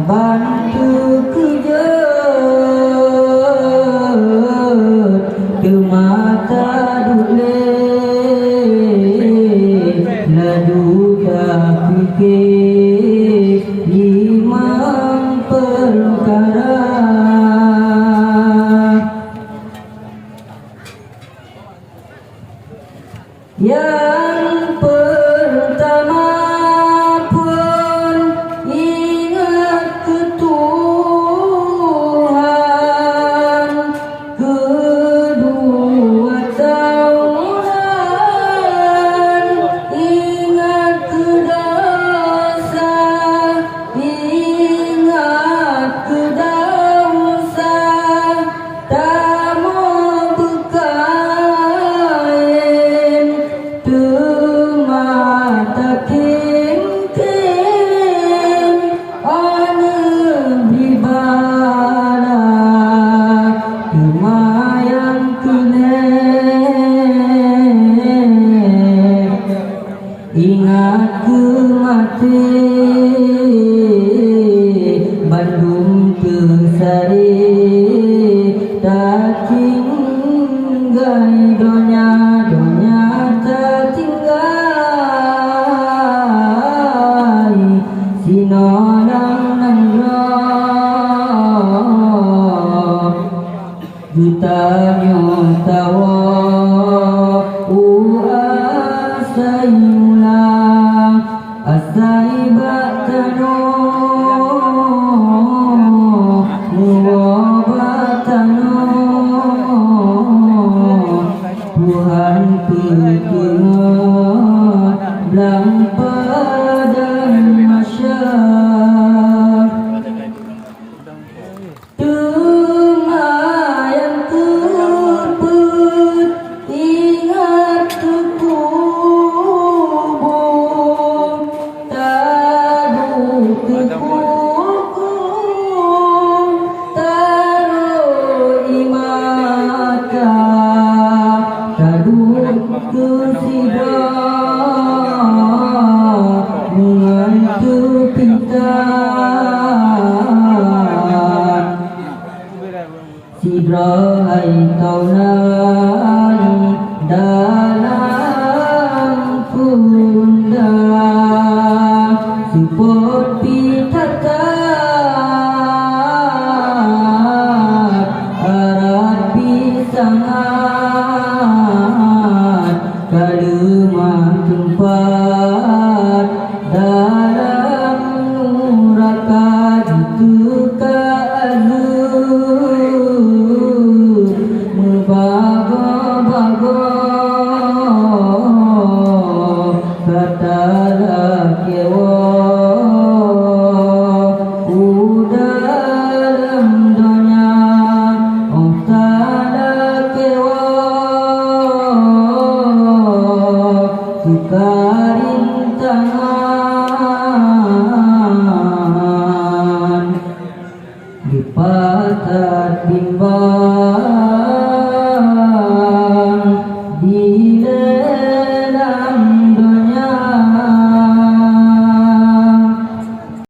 bantu kerja ke mata dule lalu dah fikir imam perkara yang pertama pun ingat ke Tuhan, kedua tauran ingat ke dosa, ingat ke dosa, tak mau berkain mata king ane bibara kemayang kene ingat ke mati Bandung ke sari tak tinggal donya tak tinggal sinolang nang roh jutanya tawa asai mulang asai batano muwabatano Tuhan perkenat belang padam masyar Tumayang terput ingat ke kubur taruh ke kubur taruh imata taruh ke sidra mengantuk pintar sidra hai taunan dalam pundak support